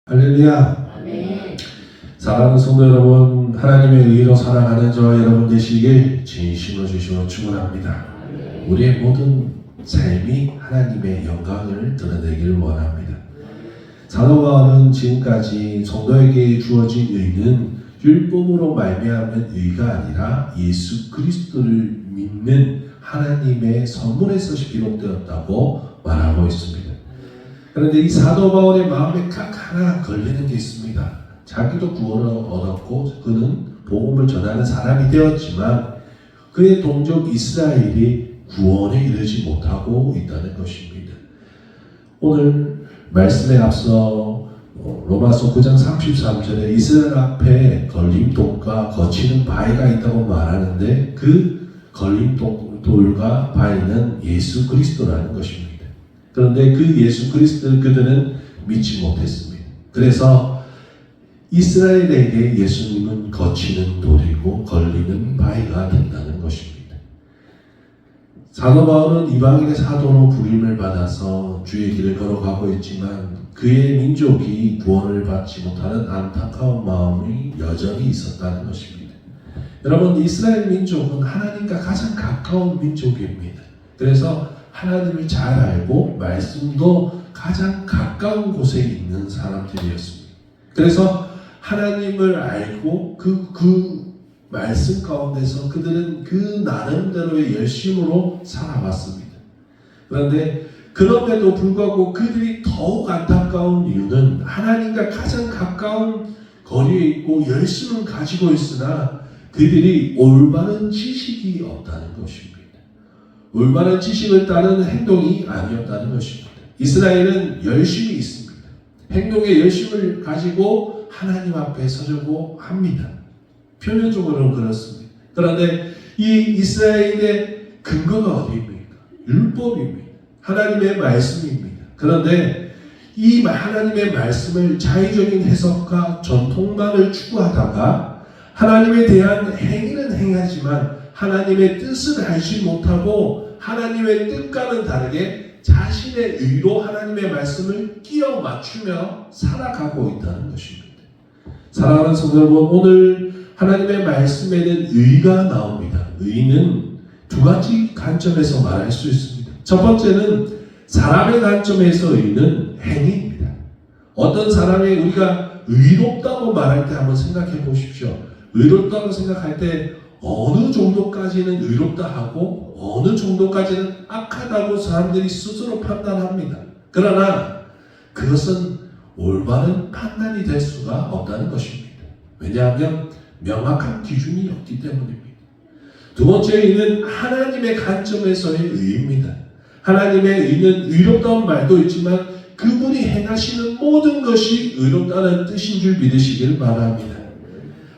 할렐루야. 아멘. 사랑하는 성도 여러분, 하나님의 의로 살아가는 저와 여러분 되시길 진심으로 주시며 축원합니다. 우리의 모든 삶이 하나님의 영광을 드러내기를 원합니다. 사도 바울은 지금까지 성도에게 주어진 의는 율법으로 말미암은 의가 아니라 예수 그리스도를 믿는 하나님의 선물에서 기록되었다고 말하고 있습니다. 그런데 이 사도 바울의 마음에 각 하나 걸리는 게 있습니다. 자기도 구원을 얻었고 그는 복음을 전하는 사람이 되었지만 그의 동족 이스라엘이 구원에 이르지 못하고 있다는 것입니다. 오늘 말씀에 앞서 로마서 9장 33절에 이스라엘 앞에 걸림돌과 거치는 바위가 있다고 말하는데 그 걸림돌과 바위는 예수 그리스도라는 것입니다. 그런데 그 예수 그리스도를 그들은 믿지 못했습니다. 그래서 이스라엘에게 예수님은 거치는 돌이고 걸리는 바위가 된다는 것입니다. 사도 바울은 이방인의 사도로 부름을 받아서 주의 길을 걸어가고 있지만 그의 민족이 구원을 받지 못하는 안타까운 마음이 여전히 있었다는 것입니다. 여러분, 이스라엘 민족은 하나님과 가장 가까운 민족입니다. 그래서 하나님을 잘 알고 말씀도 가장 가까운 곳에 있는 사람들이었습니다. 그래서 하나님을 알고 그 말씀 가운데서 그들은 그 나름대로의 열심으로 살아왔습니다. 그런데 그럼에도 불구하고 그들이 더욱 안타까운 이유는 하나님과 가장 가까운 거리에 있고 열심을 가지고 있으나 그들이 올바른 지식이 없다는 것입니다. 올바른 지식을 따르는 행동이 아니었다는 것입니다. 이스라엘은 열심이 있습니다. 행동의 열심을 가지고 하나님 앞에 서려고 합니다. 표면적으로는 그렇습니다. 그런데 이 이스라엘의 근거가 어디입니까? 율법입니다. 하나님의 말씀입니다. 그런데 이 하나님의 말씀을 자의적인 해석과 전통만을 추구하다가 하나님에 대한 행위는 행하지만 하나님의 뜻을 알지 못하고 하나님의 뜻과는 다르게 자신의 의로 하나님의 말씀을 끼워 맞추며 살아가고 있다는 것입니다. 사랑하는 성도 여러분, 오늘 하나님의 말씀에는 의가 나옵니다. 의는 두 가지 관점에서 말할 수 있습니다. 첫 번째는 사람의 관점에서 의는 행위입니다. 어떤 사람이 우리가 의롭다고 말할 때 한번 생각해 보십시오. 의롭다고 생각할 때 어느 정도까지는 의롭다 하고 어느 정도까지는 악하다고 사람들이 스스로 판단합니다. 그러나 그것은 올바른 판단이 될 수가 없다는 것입니다. 왜냐하면 명확한 기준이 없기 때문입니다. 두 번째 의는 하나님의 관점에서의 의입니다. 하나님의 의는 의롭다는 말도 있지만 그분이 행하시는 모든 것이 의롭다는 뜻인 줄 믿으시길 바랍니다.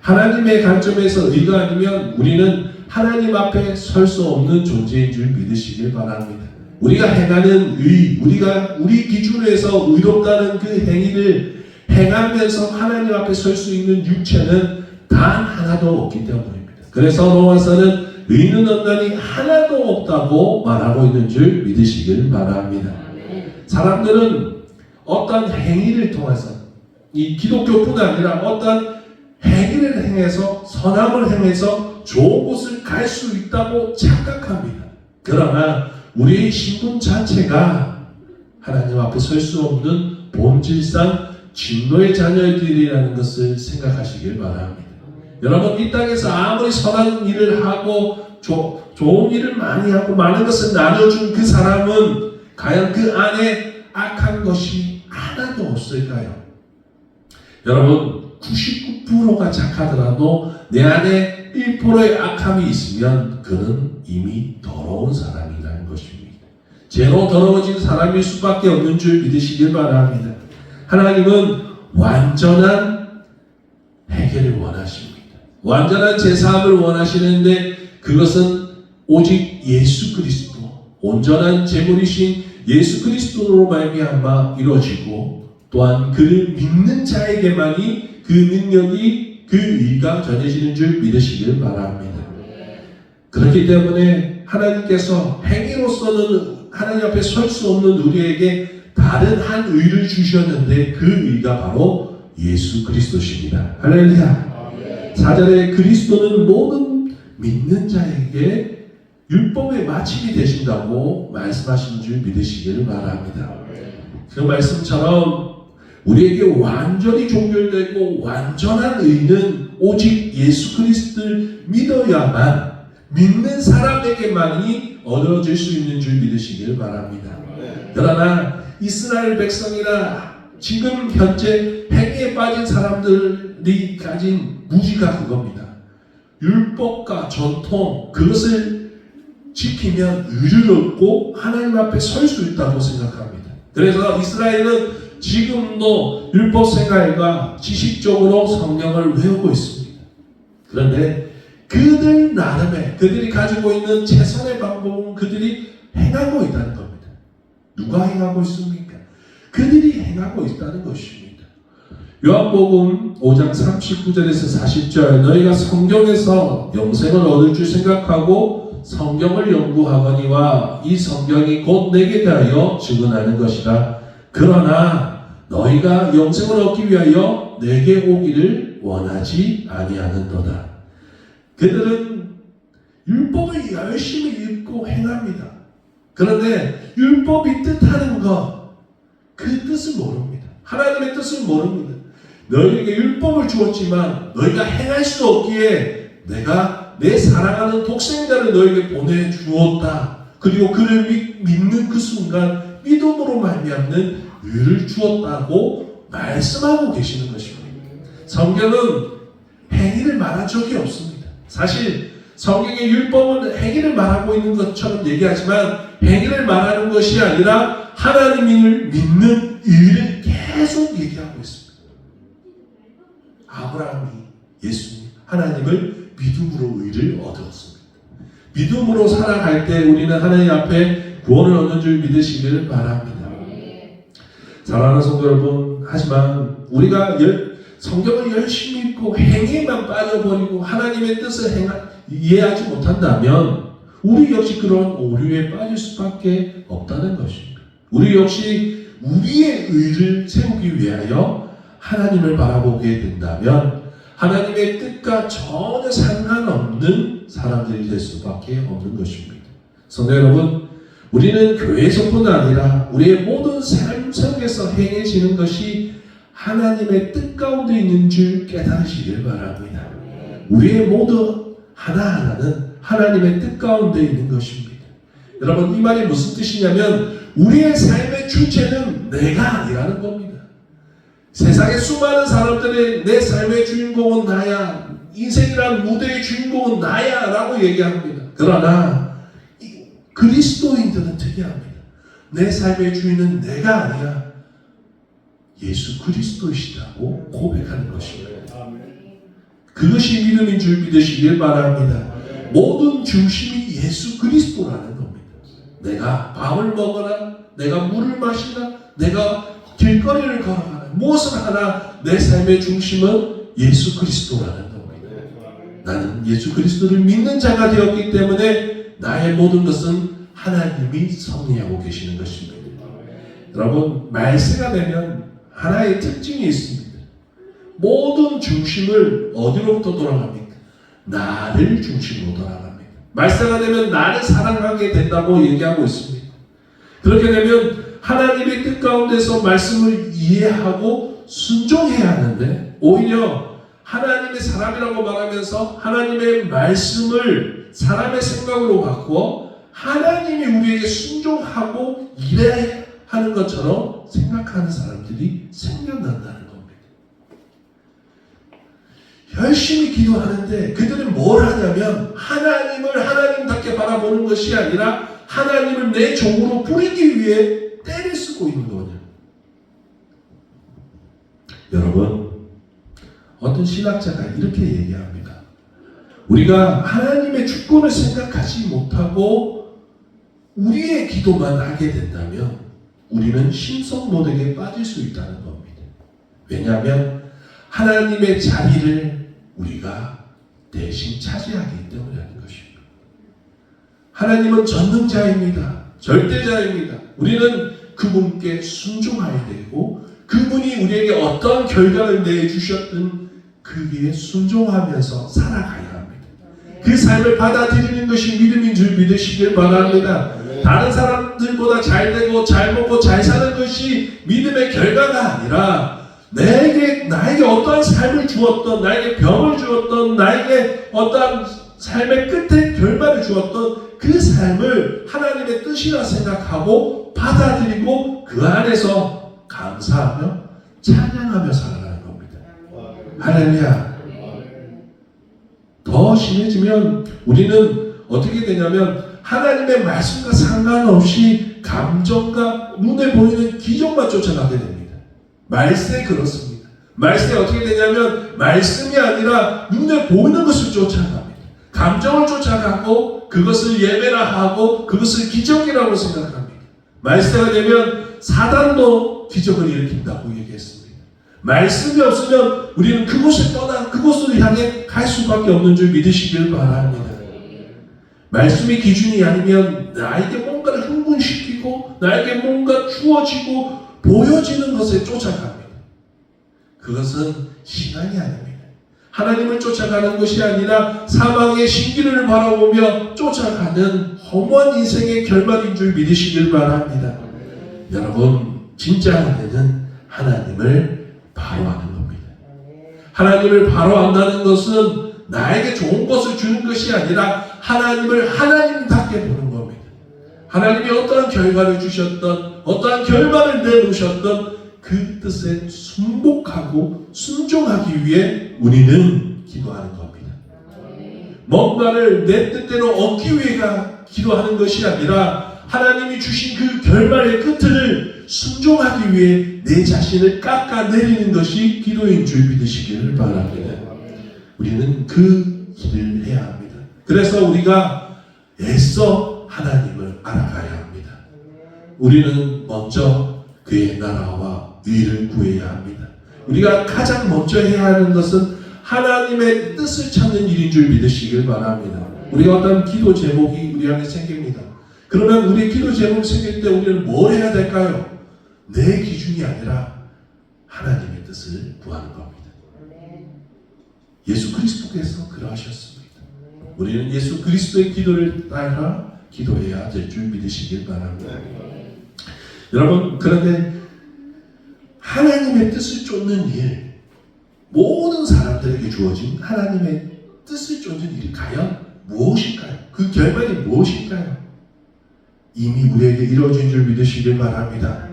하나님의 관점에서 의가 아니면 우리는 하나님 앞에 설 수 없는 존재인 줄 믿으시길 바랍니다. 우리가 행하는 의, 우리 기준에서 의롭다는 그 행위를 행하면서 하나님 앞에 설 수 있는 육체는 단 하나도 없기 때문입니다. 그래서 로마서는 의는 없나니 하나도 없다고 말하고 있는 줄 믿으시길 바랍니다. 사람들은 어떤 행위를 통해서 이 기독교뿐 아니라 어떤 행위를 행해서 선함을 행해서 좋은 곳을 갈 수 있다고 착각합니다. 그러나 우리의 신분 자체가 하나님 앞에 설 수 없는 본질상 진노의 자녀들이라는 것을 생각하시길 바랍니다. 여러분, 이 땅에서 아무리 선한 일을 하고 좋은 일을 많이 하고 많은 것을 나눠준 그 사람은 과연 그 안에 악한 것이 하나도 없을까요? 여러분, 99%가 착하더라도 내 안에 1%의 악함이 있으면 그는 이미 더러운 사람이라는 것입니다. 죄로 더러워진 사람일 수밖에 없는 줄 믿으시길 바랍니다. 하나님은 완전한 해결을 원하십니다. 완전한 제사함을 원하시는데 그것은 오직 예수 그리스도, 온전한 제물이신 예수 그리스도로 말미암아 이루어지고 또한 그를 믿는 자에게만이 그 능력이 그 의가 전해지는 줄 믿으시길 바랍니다. 그렇기 때문에 하나님께서 행위로서는 하나님 앞에 설 수 없는 우리에게 단 다른 한 의를 주셨는데 그 의가 바로 예수 그리스도십니다. 할렐루야. 4절에 그리스도는 모든 믿는 자에게 율법의 마침이 되신다고 말씀하신 줄 믿으시기를 바랍니다. 그 말씀처럼 우리에게 완전히 종결되고 완전한 의는 오직 예수 그리스도를 믿어야만 믿는 사람에게만이 얻어질 수 있는 줄 믿으시길 바랍니다. 그러나 이스라엘 백성이나 지금 현재 행위에 빠진 사람들이 가진 무지가 그겁니다. 율법과 전통, 그것을 지키면 의를 얻고 하나님 앞에 설 수 있다고 생각합니다. 그래서 이스라엘은 지금도 율법 생활과 지식적으로 성경을 외우고 있습니다. 그런데 그들 나름의 그들이 가지고 있는 최선의 방법은 그들이 행하고 있다는 겁니다. 누가 행하고 있습니까? 그들이 행하고 있다는 것입니다. 요한복음 5장 39절에서 40절 너희가 성경에서 영생을 얻을 줄 생각하고 성경을 연구하거니와 이 성경이 곧 내게 대하여 증언하는 것이다. 그러나 너희가 영생을 얻기 위하여 내게 오기를 원하지 아니하는도다. 그들은 율법을 열심히 읽고 행합니다. 그런데 율법이 뜻하는 것, 그 뜻을 모릅니다. 하나님의 뜻을 모릅니다. 너희에게 율법을 주었지만 너희가 행할 수 없기에 내가 내 사랑하는 독생자를 너희에게 보내주었다. 그리고 그를 믿는 그 순간 믿음으로 말미암는 의를 주었다고 말씀하고 계시는 것입니다. 성경은 행위를 말한 적이 없습니다. 사실 성경의 율법은 행위를 말하고 있는 것처럼 얘기하지만 행위를 말하는 것이 아니라 하나님을 믿는 의를 계속 얘기하고 있습니다. 아브라함이 예수님 하나님을 믿음으로 의를 얻었습니다. 믿음으로 살아갈 때 우리는 하나님 앞에 구원을 얻는 줄 믿으시기를 바랍니다. 사랑하는 성도 여러분, 하지만 우리가 성경을 열심히 읽고 행위에만 빠져버리고 하나님의 뜻을 이해하지 못한다면 우리 역시 그런 오류에 빠질 수밖에 없다는 것입니다. 우리 역시 우리의 의를 세우기 위하여 하나님을 바라보게 된다면 하나님의 뜻과 전혀 상관없는 사람들이 될 수밖에 없는 것입니다. 성도 여러분, 우리는 교회에서뿐 아니라 우리의 모든 삶 속에서 행해지는 것이 하나님의 뜻 가운데 있는 줄 깨달으시길 바랍니다. 우리의 모두 하나하나는 하나님의 뜻 가운데 있는 것입니다. 여러분, 이 말이 무슨 뜻이냐면 우리의 삶의 주체는 내가 아니라는 겁니다. 세상의 수많은 사람들이 내 삶의 주인공은 나야, 인생이란 무대의 주인공은 나야 라고 얘기합니다. 그러나 그리스도인들은 특이합니다. 내 삶의 주인은 내가 아니라 예수 그리스도이시다고 고백하는 것입니다. 그것이 믿음인 줄 믿으시길 바랍니다. 모든 중심이 예수 그리스도라는 겁니다. 내가 밥을 먹거나 내가 물을 마시나 내가 길거리를 걸어가나 무엇을 하나 내 삶의 중심은 예수 그리스도라는 겁니다. 나는 예수 그리스도를 믿는 자가 되었기 때문에 나의 모든 것은 하나님이 섭리하고 계시는 것입니다. 여러분, 말세가 되면 하나의 특징이 있습니다. 모든 중심을 어디로부터 돌아갑니까? 나를 중심으로 돌아갑니다. 말세가 되면 나를 사랑하게 된다고 얘기하고 있습니다. 그렇게 되면 하나님의 뜻 가운데서 말씀을 이해하고 순종해야 하는데 오히려 하나님의 사람이라고 말하면서 하나님의 말씀을 사람의 생각으로 바꾸어 하나님이 우리에게 순종하고 일해야 하는 것처럼 생각하는 사람들이 생겨난다는 겁니다. 열심히 기도하는데 그들은 뭘 하냐면 하나님을 하나님답게 바라보는 것이 아니라 하나님을 내 종으로 부리기 위해 때를 쓰고 있는 거냐. 여러분, 어떤 신학자가 이렇게 얘기합니다. 우리가 하나님의 주권을 생각하지 못하고 우리의 기도만 하게 된다면 우리는 심성모독에 빠질 수 있다는 겁니다. 왜냐하면 하나님의 자리를 우리가 대신 차지하기 때문이라는 것입니다. 하나님은 전능자입니다. 절대자입니다. 우리는 그분께 순종해야 되고 그분이 우리에게 어떤 결과를 내주셨든 그에 순종하면서 살아가야 합니다. 그 삶을 받아들이는 것이 믿음인 줄 믿으시길 바랍니다. 다른 사람들보다 잘 되고 잘 먹고 잘 사는 것이 믿음의 결과가 아니라 나에게 어떠한 삶을 주었던, 나에게 병을 주었던, 나에게 어떠한 삶의 끝에 결과를 주었던 그 삶을 하나님의 뜻이라 생각하고 받아들이고 그 안에서 감사하며 찬양하며 살아가는 겁니다. 할렐루야. 더 심해지면 우리는 어떻게 되냐면 하나님의 말씀과 상관없이 감정과 눈에 보이는 기적만 쫓아가게 됩니다. 말세 그렇습니다. 말세 어떻게 되냐면 말씀이 아니라 눈에 보이는 것을 쫓아갑니다. 감정을 쫓아가고 그것을 예배라 하고 그것을 기적이라고 생각합니다. 말세가 되면 사단도 기적을 일으킨다고 얘기했습니다. 말씀이 없으면 우리는 그곳을 떠나 그곳을 향해 갈 수밖에 없는 줄 믿으시길 바랍니다. 말씀이 기준이 아니면 나에게 뭔가를 흥분시키고 나에게 뭔가 주어지고 보여지는 것에 쫓아갑니다. 그것은 신앙이 아닙니다. 하나님을 쫓아가는 것이 아니라 사망의 신기를 바라보며 쫓아가는 허무한 인생의 결말인 줄 믿으시길 바랍니다. 여러분, 진짜 은혜는 하나님을 바로하는 겁니다. 하나님을 바로한다는 것은 나에게 좋은 것을 주는 것이 아니라 하나님을 하나님답게 보는 겁니다. 하나님이 어떠한 결과를 주셨던 어떠한 결과를 내놓으셨던 그 뜻에 순복하고 순종하기 위해 우리는 기도하는 겁니다. 뭔가를 내 뜻대로 얻기 위해 기도하는 것이 아니라 하나님이 주신 그 결말의 끝을 순종하기 위해 내 자신을 깎아내리는 것이 기도인 줄 믿으시기를 바랍니다. 우리는 그 길을 해야 합니다. 그래서 우리가 애써 하나님을 알아가야 합니다. 우리는 먼저 그의 나라와 의를 구해야 합니다. 우리가 가장 먼저 해야 하는 것은 하나님의 뜻을 찾는 일인 줄 믿으시길 바랍니다. 우리가 어떤 기도 제목이 우리 안에 생깁니다. 그러면 우리 기도 제목이 생길 때 우리는 뭘 해야 될까요? 내 기준이 아니라 하나님의 뜻을 구하는 겁니다. 예수 그리스도께서 그러하셨습니다. 우리는 예수 그리스도의 기도를 따라 기도해야 될 줄 믿으시길 바랍니다. 여러분, 그런데 하나님의 뜻을 쫓는 일, 모든 사람들에게 주어진 하나님의 뜻을 쫓는 일이 과연 무엇일까요? 그 결말이 무엇일까요? 이미 우리에게 이루어진 줄 믿으시길 바랍니다.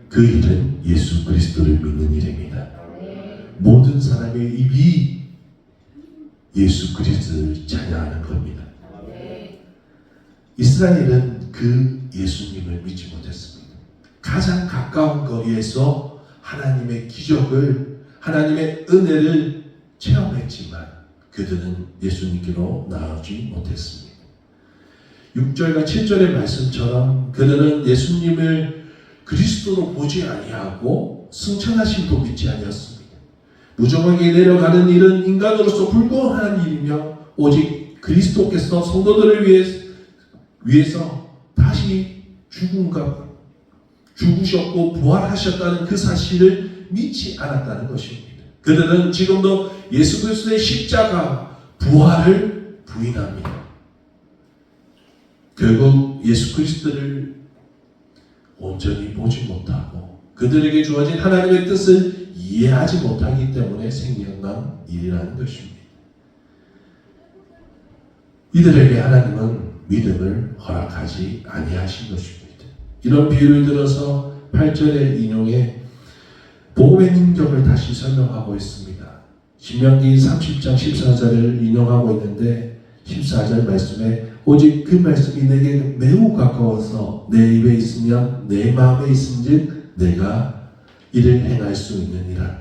그 일은 예수 그리스도를 믿는 일입니다. 모든 사람의 입이 예수 그리스도를 찬양하는 겁니다. 이스라엘은 그 예수님을 믿지 못했습니다. 가장 가까운 거리에서 하나님의 기적을, 하나님의 은혜를 체험했지만 그들은 예수님께로 나아오지 못했습니다. 6절과 7절의 말씀처럼 그들은 예수님을 그리스도로 보지 아니하고 승천하심도 믿지 아니었습니다. 무정하게 내려가는 일은 인간으로서 불가능한 일이며 오직 그리스도께서 성도들을 위해서 다시 죽으셨고 부활하셨다는 그 사실을 믿지 않았다는 것입니다. 그들은 지금도 예수 그리스도의 십자가 부활을 부인합니다. 결국 예수 그리스도를 온전히 보지 못하고 그들에게 주어진 하나님의 뜻을 이해하지 못하기 때문에 생겨난 일이라는 것입니다. 이들에게 하나님은 믿음을 허락하지 아니하신 것입니다. 이런 비유를 들어서 8절의 인용에 복음의 능력을 다시 설명하고 있습니다. 신명기 30장 14절을 인용하고 있는데 14절 말씀에 오직 그 말씀이 내게 매우 가까워서 내 입에 있으면 내 마음에 있은즉 내가 이를 행할 수 있느니라.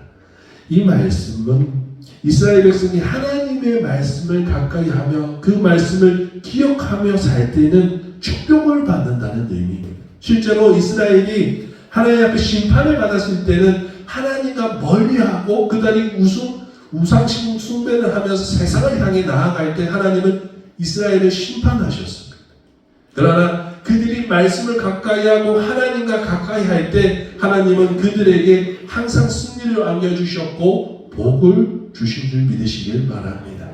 이 말씀은 이스라엘 백성이 하나님의 말씀을 가까이 하며 그 말씀을 기억하며 살 때는 축복을 받는다는 의미입니다. 실제로 이스라엘이 하나님 앞에 심판을 받았을 때는 하나님과 멀리하고 그들이 우상 숭배를 하면서 세상을 향해 나아갈 때 하나님은 이스라엘을 심판하셨습니다. 그러나 그들이 말씀을 가까이 하고 하나님과 가까이 할 때 하나님은 그들에게 항상 승리를 안겨주셨고 복을 주신 줄 믿으시길 바랍니다.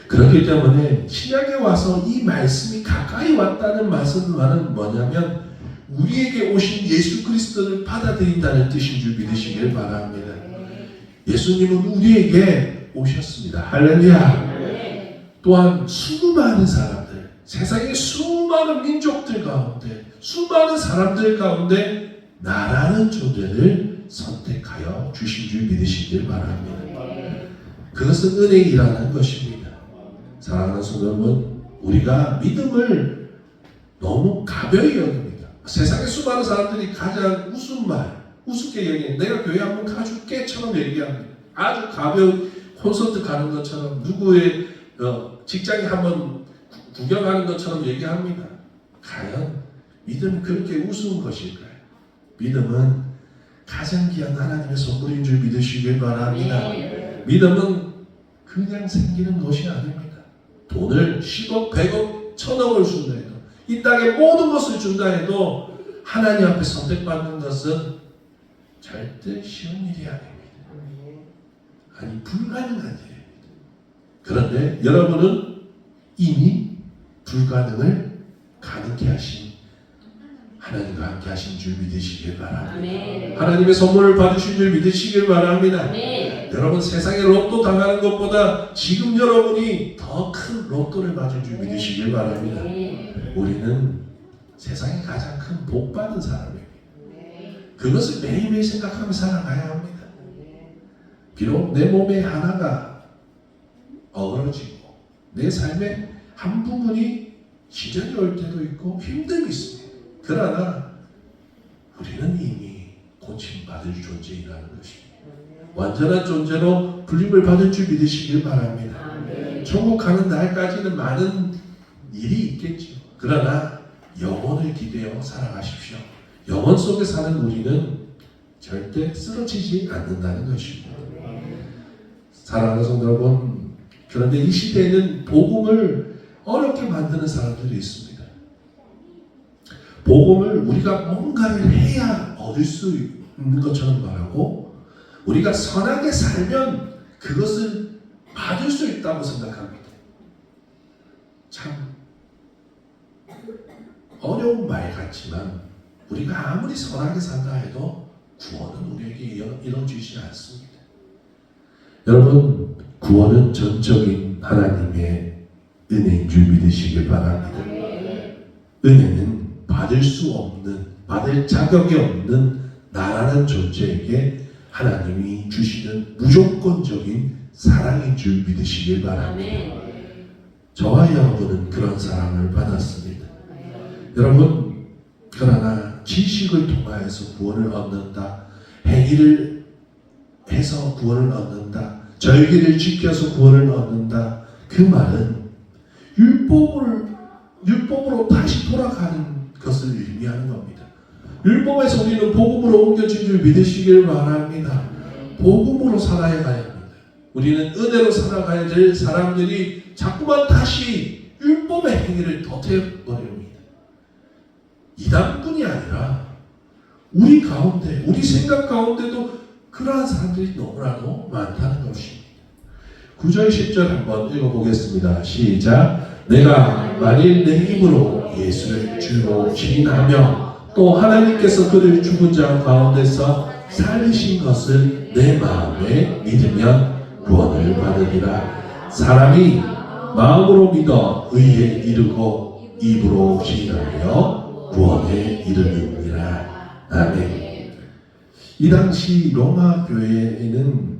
그렇기 때문에 신약에 와서 이 말씀이 가까이 왔다는 말은 뭐냐면 우리에게 오신 예수 그리스도를 받아들인다는 뜻인 줄 믿으시길 바랍니다. 예수님은 우리에게 오셨습니다. 할렐루야. 또한 수많은 사람들, 세상의 수많은 민족들 가운데, 수많은 사람들 가운데 나라는 존재를 선택하여 주신 줄 믿으시길 바랍니다. 그것은 은혜이라는 것입니다. 사랑하는 성도 여러분, 우리가 믿음을 너무 가벼이 여깁니다. 세상의 수많은 사람들이 가장 우습게 여기는 내가 교회 한번 가줄게처럼 얘기합니다. 아주 가벼운 콘서트 가는 것처럼 누구의 직장에 한번 구경하는 것처럼 얘기합니다. 과연 믿음은 그렇게 우스운 것일까요? 믿음은 가장 귀한 하나님의 선물인 줄 믿으시길 바랍니다. 믿음은 그냥 생기는 것이 아닙니다. 돈을 10억, 100억, 1000억을 준다 해도 이 땅에 모든 것을 준다 해도 하나님 앞에 선택받는 것은 절대 쉬운 일이 아닙니다. 아니 불가능한 일입니다. 그런데 여러분은 이미 불가능을 가능케 하신 하나님과 함께 하신 줄 믿으시길 바랍니다. 하나님의 선물을 받으신 줄 믿으시길 바랍니다. 여러분 세상에 로또 당하는 것보다 지금 여러분이 더 큰 로또를 맞은 줄 믿으시길 바랍니다. 우리는 세상에 가장 큰 복 받은 사람입니다. 그것을 매일매일 생각하며 살아가야 합니다. 비록 내 몸의 하나가 어그러지고 내 삶의 한 부분이 시련이 올 때도 있고 힘듦이 있습니다. 그러나 우리는 이미 고침받을 존재이라는 것입니다. 완전한 존재로 불림을 받을 줄 믿으시길 바랍니다. 천국 가는 날까지는 많은 일이 있겠죠. 그러나 영혼을 기대어 살아가십시오. 영혼 속에 사는 우리는 절대 쓰러지지 않는다는 것입니다. 사랑하는 성도 여러분, 그런데 이 시대에는 복음을 어렵게 만드는 사람들이 있습니다. 복음을 우리가 뭔가를 해야 얻을 수 있는 것처럼 말하고 우리가 선하게 살면 그것을 받을 수 있다고 생각합니다. 참 어려운 말 같지만 우리가 아무리 선하게 산다 해도 구원은 우리에게 이루어지지 않습니다. 여러분, 구원은 전적인 하나님의 은혜인 줄 믿으시길 바랍니다. 은혜는 받을 수 없는, 받을 자격이 없는 나라는 존재에게 하나님이 주시는 무조건적인 사랑인 줄 믿으시길 바랍니다. 저와 여러분은 그런 사랑을 받았습니다. 여러분, 그러나 지식을 통하여서 구원을 얻는다, 행위를 해서 구원을 얻는다, 절기를 지켜서 구원을 얻는다, 그 말은 율법으로 다시 돌아가는 것을 의미하는 겁니다. 율법에서 우리는 복음으로 옮겨진 줄 믿으시길 바랍니다. 복음으로 살아야 합니다. 우리는 은혜로 살아가야 될 사람들이 자꾸만 다시 율법의 행위를 덧해버립니다. 이단뿐이 아니라 우리 가운데, 우리 생각 가운데도 그러한 사람들이 너무나도 많다는 것입니다. 9절 10절 한번 읽어보겠습니다. 시작. 내가 만일 내 힘으로 예수를 주로 시인하며 또 하나님께서 그를 죽은 자 가운데서 살리신 것을 내 마음에 믿으면 구원을 받으리라. 사람이 마음으로 믿어 의에 이르고 입으로 시인하며 구원에 이르느니라. 아멘. 이 당시 로마 교회에는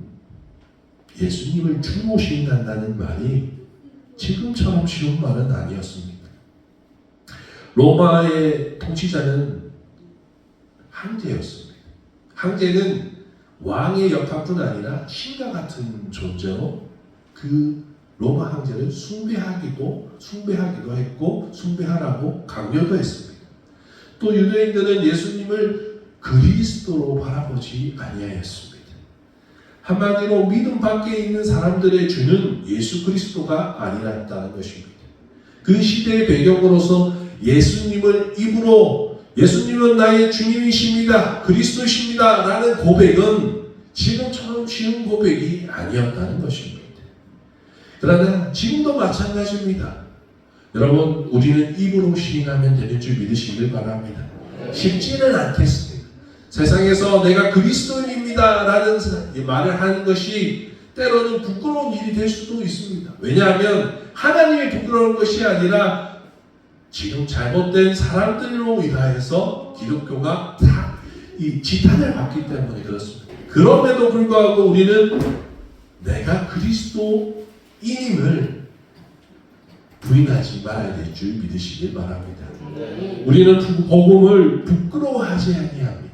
예수님을 주로 시인한다는 말이 지금처럼 쉬운 말은 아니었습니다. 로마의 통치자는 황제였습니다. 황제는 왕의 역할뿐 아니라 신과 같은 존재로 그 로마 황제를 숭배하기도 했고 숭배하라고 강요도 했습니다. 또 유대인들은 예수님을 그리스도로 바라보지 아니하였습니다. 한마디로 믿음 밖에 있는 사람들의 주는 예수 그리스도가 아니었다는 것입니다. 그 시대의 배경으로서 예수님을 입으로 예수님은 나의 주님이십니다. 그리스도십니다. 라는 고백은 지금처럼 쉬운 고백이 아니었다는 것입니다. 그러나 지금도 마찬가지입니다. 여러분, 우리는 입으로 시인하면 되는 줄 믿으시길 바랍니다. 쉽지는 않겠습니다. 세상에서 내가 그리스도인입니다 라는 말을 하는 것이 때로는 부끄러운 일이 될 수도 있습니다. 왜냐하면 하나님이 부끄러운 것이 아니라 지금 잘못된 사람들로 인하여서 기독교가 다 이 지탄을 받기 때문에 그렇습니다. 그럼에도 불구하고 우리는 내가 그리스도인임을 부인하지 말아야 될 줄 믿으시길 바랍니다. 우리는 복음을 부끄러워하지 아니합니다.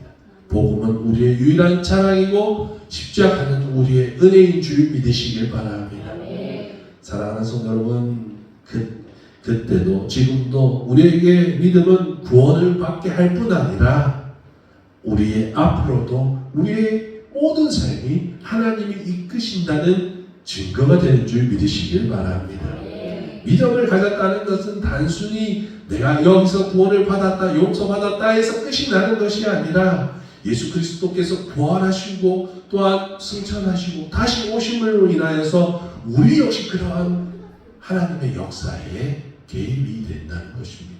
복음은 우리의 유일한 자랑이고 십자가는 우리의 은혜인 줄 믿으시길 바랍니다. 사랑하는 성도 여러분, 그때도 지금도 우리에게 믿음은 구원을 받게 할 뿐 아니라 우리의 앞으로도 우리의 모든 삶이 하나님이 이끄신다는 증거가 되는 줄 믿으시길 바랍니다. 믿음을 가졌다는 것은 단순히 내가 여기서 구원을 받았다, 용서받았다 해서 끝이 나는 것이 아니라 예수 그리스도께서 부활하시고 또한 승천하시고 다시 오심으로 인하여서 우리 역시 그러한 하나님의 역사에 개입이 된다는 것입니다.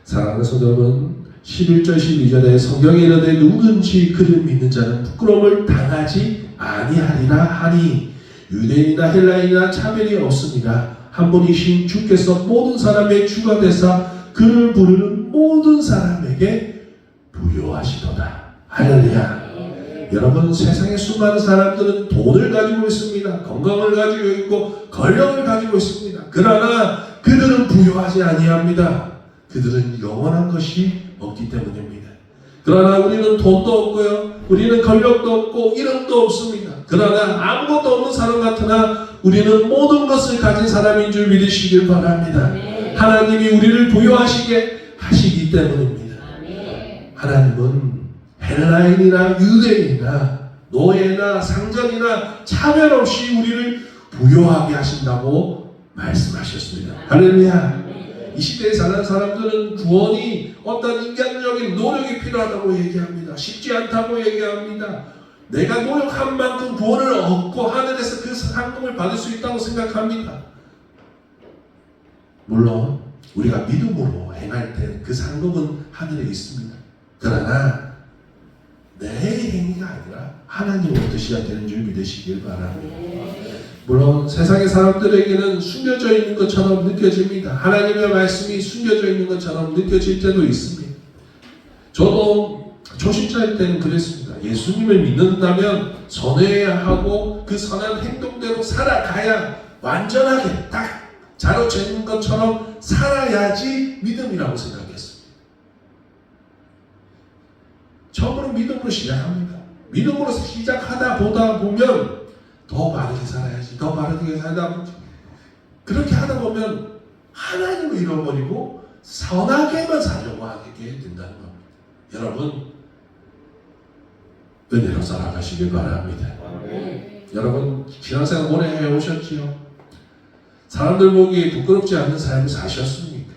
사랑하는 성도 여러분, 11절 12절에 성경에 이르되 누구든지 그를 믿는 자는 부끄러움을 당하지 아니하리라 하니 유대인이나 헬라인이나 차별이 없습니다. 한 분이신 주께서 모든 사람의 주가 되사 그를 부르는 모든 사람에게 부요하시도다. 할렐루야. 여러분, 세상에 수많은 사람들은 돈을 가지고 있습니다. 건강을 가지고 있고 권력을 가지고 있습니다. 그러나 그들은 부요하지 아니합니다. 그들은 영원한 것이 없기 때문입니다. 그러나 우리는 돈도 없고요, 우리는 권력도 없고 이름도 없습니다. 그러나 아무것도 없는 사람 같으나 우리는 모든 것을 가진 사람인 줄 믿으시길 바랍니다. 하나님이 우리를 부요하시게 하시기 때문입니다. 하나님은 헬라인이나 유대인이나 노예나 상전이나 차별 없이 우리를 부요하게 하신다고 말씀하셨습니다. 할렐루야. 이 시대에 사는 사람들은 구원이 어떤 인간적인 노력이 필요하다고 얘기합니다. 쉽지 않다고 얘기합니다. 내가 노력한 만큼 구원을 얻고 하늘에서 그 상금을 받을 수 있다고 생각합니다. 물론 우리가 믿음으로 행할 때 그 상금은 하늘에 있습니다. 그러나 내 행위가 아니라 하나님의 뜻이야 되는 줄 믿으시길 바랍니다. 물론 세상의 사람들에게는 숨겨져 있는 것처럼 느껴집니다. 하나님의 말씀이 숨겨져 있는 것처럼 느껴질 때도 있습니다. 저도 초신자일 때는 그랬습니다. 예수님을 믿는다면 선해야 하고 그 선한 행동대로 살아가야 완전하게 딱 자로져 있는 것처럼 살아야지 믿음이라고 생각했습니다. 처음으로 믿음으로 시작합니다. 믿음으로 시작하다 보다 보면 더 바르게 살아야지, 더 바르게 살다 보면 그렇게 하다 보면 하나님을 잃어버리고 선하게만 살려고 하게 된다는 겁니다. 여러분, 은혜로 살아가시길 바랍니다. 여러분, 신앙생활 오래 해오셨지요? 사람들 보기에 부끄럽지 않는 삶을 사셨습니까?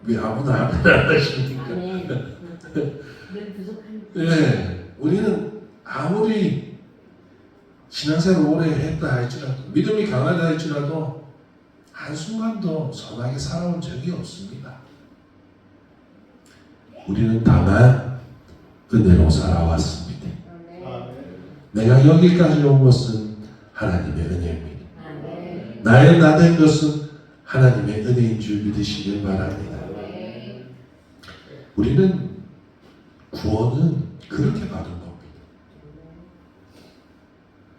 왜 아무나 안 하십니까? 네, 우리는 아무리 신앙생활 오래 했다 할지라도, 믿음이 강하다 할지라도 한순간도 선하게 살아온 적이 없습니다. 우리는 다만 은혜로 살아왔습니다. 내가 여기까지 온 것은 하나님의 은혜입니다. 나의 나된 것은 하나님의 은혜인 줄 믿으시길 바랍니다. 우리는 구원은 그렇게 받은 겁니다.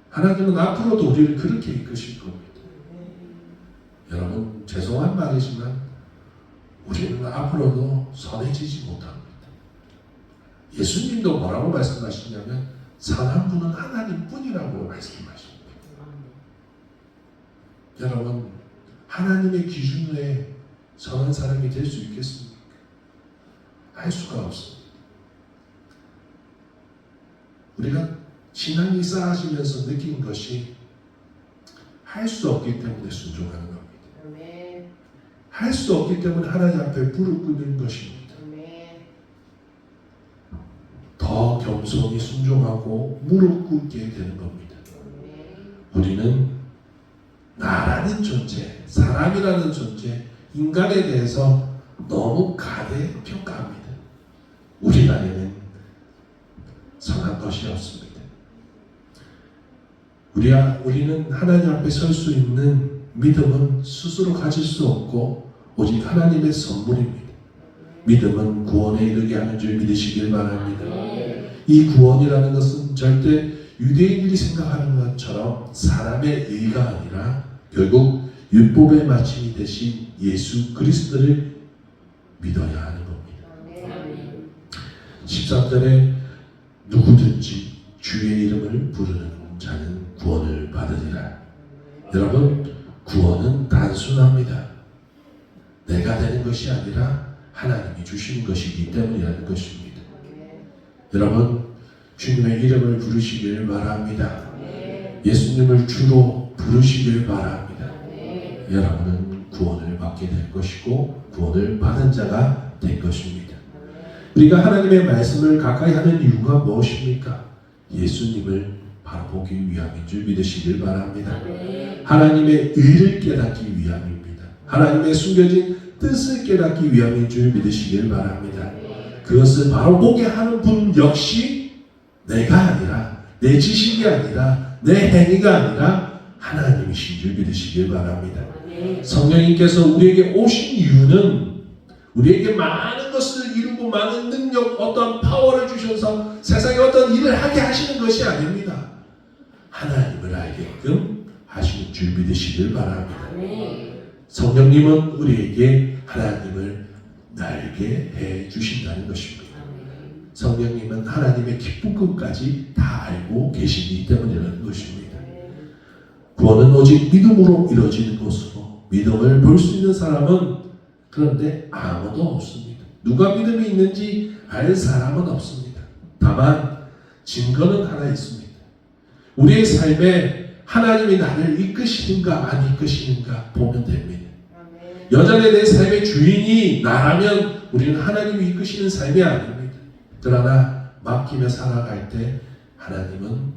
하나님은 앞으로도 우리를 그렇게 이끄실 겁니다. 여러분, 죄송한 말이지만 우리는 앞으로도 선해지지 못합니다. 예수님도 뭐라고 말씀하시냐면 선한 분은 하나님뿐이라고 말씀하십니다. 여러분, 하나님의 기준에 선한 사람이 될 수 있겠습니까? 할 수가 없습니다. 우리가 신앙이 쌓아지면서 느낀 것이 할 수 없기 때문에 순종하는 겁니다. 할 수 없기 때문에 하나님 앞에 무릎 꿇는 것입니다. 더 겸손히 순종하고 무릎 꿇게 되는 겁니다. 우리는 나라는 존재, 사람이라는 존재, 인간에 대해서 너무 가대평가합니다. 우리 안에는 선한 것이 없습니다. 우리는 하나님 앞에 설 수 있는 믿음은 스스로 가질 수 없고 오직 하나님의 선물입니다. 믿음은 구원에 이르게 하는 줄 믿으시길 바랍니다. 이 구원이라는 것은 절대 유대인들이 생각하는 것처럼 사람의 의가 아니라 결국 율법의 마침이 되신 예수 그리스도를 믿어야 하는 겁니다. 13절에 누구든지 주의 이름을 부르는 자는 구원을 받으리라. 여러분, 구원은 단순합니다. 내가 되는 것이 아니라 하나님이 주시는 것이기 때문이라는 것입니다. 여러분, 주님의 이름을 부르시길 바랍니다. 예수님을 주로 부르시길 바랍니다. 여러분은 구원을 받게 될 것이고 구원을 받은 자가 될 것입니다. 우리가 하나님의 말씀을 가까이 하는 이유가 무엇입니까? 예수님을 바라보기 위함인 줄 믿으시길 바랍니다. 하나님의 의를 깨닫기 위함입니다. 하나님의 숨겨진 뜻을 깨닫기 위함인 줄 믿으시길 바랍니다. 그것을 바로 보게 하는 분 역시 내가 아니라, 내 지식이 아니라, 내 행위가 아니라 하나님이신 줄 믿으시길 바랍니다. 성령님께서 우리에게 오신 이유는 우리에게 많은 것을 이루고 많은 능력, 어떤 파워를 주셔서 세상에 어떤 일을 하게 하시는 것이 아닙니다. 하나님을 알게끔 하시는 줄 믿으시길 바랍니다. 성령님은 우리에게 하나님을 알게 해 주신다는 것입니다. 성령님은 하나님의 기쁜 것까지 다 알고 계시기 때문이라는 것입니다. 구원은 오직 믿음으로 이루어지는 것으로 믿음을 볼 수 있는 사람은 그런데 아무도 없습니다. 누가 믿음이 있는지 알 사람은 없습니다. 다만 증거는 하나 있습니다. 우리의 삶에 하나님이 나를 이끄시는가 안 이끄시는가 보면 됩니다. 여전히 내 삶의 주인이 나라면 우리는 하나님이 이끄시는 삶이 아닙니다. 그러나 맡기며 살아갈 때 하나님은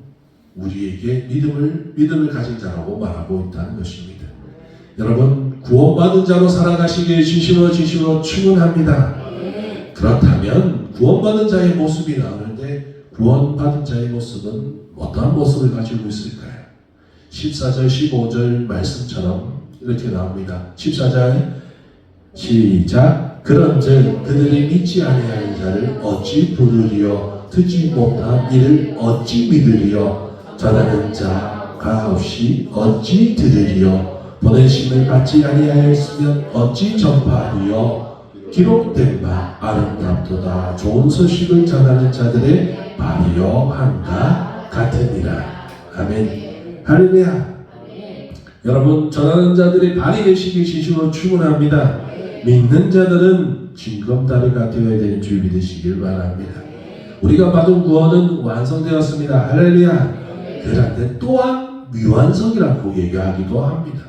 우리에게 믿음을 가진 자라고 말하고 있다는 것입니다. 여러분, 구원받은 자로 살아가시기에 진심으로 충분합니다. 그렇다면 구원받은 자의 모습이 나오는데 구원받은 자의 모습은 어떠한 모습을 가지고 있을까요? 14절 15절 말씀처럼 이렇게 나옵니다. 14절 시작. 그런즉 그들이 믿지 아니하는 자를 어찌 부르리요? 듣지 못한 이를 어찌 믿으리요? 전하는 자가 없이 어찌 들으리요? 보내심을 받지 아니하였으면 어찌 전파하리요? 기록된 바 아름답도다 좋은 소식을 전하는 자들의 발이요 함과 같으니라. 아멘. 할렐루야. 여러분, 전하는 자들이 발이 되시기 진심으로 축원합니다. 믿는 자들은 징검다리가 되어야 되는 줄 믿으시길 바랍니다. 우리가 받은 구원은 완성되었습니다. 할렐루야. 그런데 또한 미완성이라고 얘기하기도 합니다.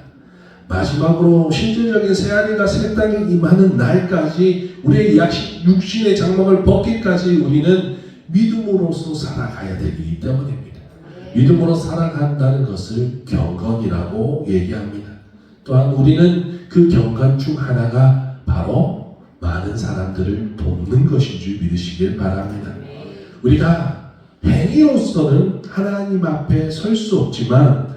마지막으로 실질적인 새하늘과 새 땅이 임하는 날까지 우리의 육신의 장막을 벗기까지 우리는 믿음으로서 살아가야 되기 때문입니다. 믿음으로 살아간다는 것을 경건이라고 얘기합니다. 또한 우리는 그 경건 중 하나가 바로 많은 사람들을 돕는 것인 줄 믿으시길 바랍니다. 우리가 행위로서는 하나님 앞에 설 수 없지만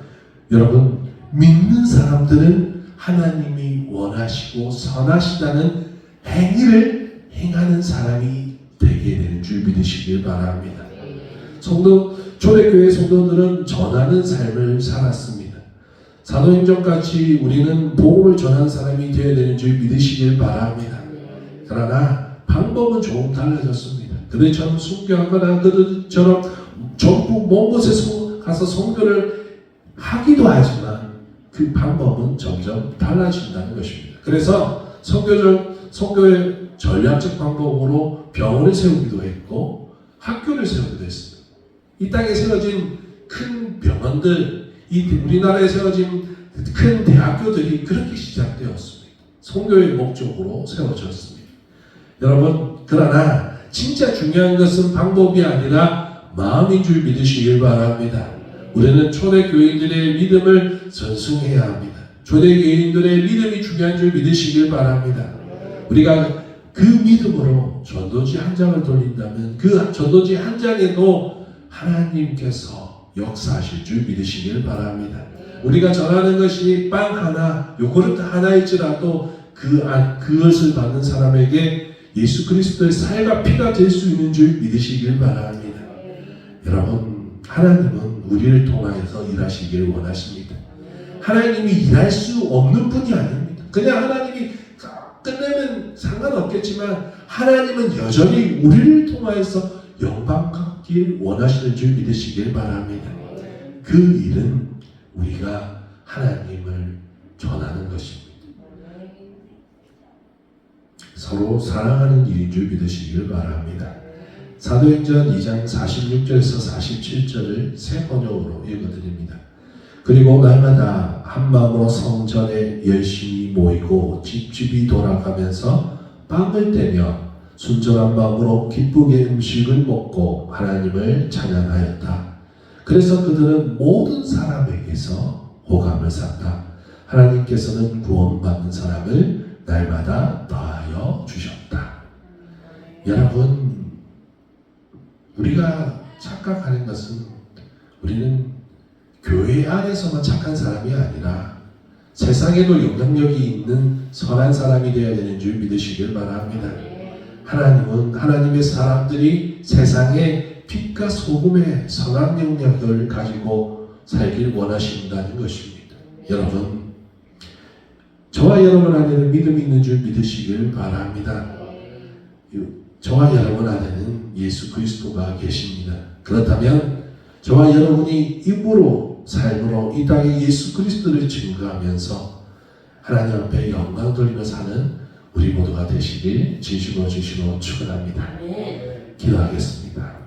여러분, 믿는 사람들은 하나님이 원하시고 선하시다는 행위를 행하는 사람이 되게 되는 줄 믿으시길 바랍니다. 초대교회 성도들은 전하는 삶을 살았습니다. 사도행전같이 우리는 복음을 전하는 사람이 되어야 되는 줄 믿으시길 바랍니다. 그러나 방법은 조금 달라졌습니다. 그들처럼 순교하거나 그들처럼 전국 먼 곳에 가서 선교를 하기도 하지만 그 방법은 점점 달라진다는 것입니다. 그래서 선교의 전략적 방법으로 병원을 세우기도 했고 학교를 세우기도 했습니다. 이 땅에 세워진 큰 병원들, 우리나라에 세워진 큰 대학교들이 그렇게 시작되었습니다. 선교의 목적으로 세워졌습니다. 여러분, 그러나 진짜 중요한 것은 방법이 아니라 마음인 줄 믿으시길 바랍니다. 우리는 초대교인들의 믿음을 전승해야 합니다. 초대교인들의 믿음이 중요한 줄 믿으시길 바랍니다. 우리가 그 믿음으로 전도지 한 장을 돌린다면 그 전도지 한 장에도 하나님께서 역사하실 줄 믿으시길 바랍니다. 우리가 전하는 것이 빵 하나, 요구르트 하나일지라도 그것을 받는 사람에게 예수 그리스도의 살과 피가 될 수 있는 줄 믿으시길 바랍니다. 여러분, 하나님은 우리를 통하여서 일하시길 원하십니다. 하나님이 일할 수 없는 분이 아닙니다. 그냥 하나님이 끝내면 상관없겠지만 하나님은 여전히 우리를 통하여서 영광 갖길 원하시는 줄 믿으시길 바랍니다. 그 일은 우리가 하나님을 전하는 것입니다. 서로 사랑하는 일인 줄 믿으시길 바랍니다. 사도행전 2장 46절에서 47절을 새 번역으로 읽어드립니다. 그리고 날마다 한 마음으로 성전에 열심히 모이고 집집이 돌아가면서 빵을 떼며 순전한 마음으로 기쁘게 음식을 먹고 하나님을 찬양하였다. 그래서 그들은 모든 사람에게서 호감을 샀다. 하나님께서는 구원받는 사람을 날마다 더하여 주셨다. 여러분, 우리가 착각하는 것은 우리는 교회 안에서만 착한 사람이 아니라 세상에도 영향력이 있는 선한 사람이 되어야 되는 줄 믿으시길 바랍니다. 하나님은 하나님의 사람들이 세상에 빛과 소금의 선한 영향력을 가지고 살길 원하신다는 것입니다. 여러분, 저와 여러분 안에는 믿음이 있는 줄 믿으시길 바랍니다. 저와 여러분 안에는 예수 그리스도가 계십니다. 그렇다면 저와 여러분이 입으로 삶으로 이 땅에 예수 그리스도를 증거하면서 하나님 앞에 영광 돌리며 사는 우리 모두가 되시길 진심으로 축원합니다. 기도하겠습니다.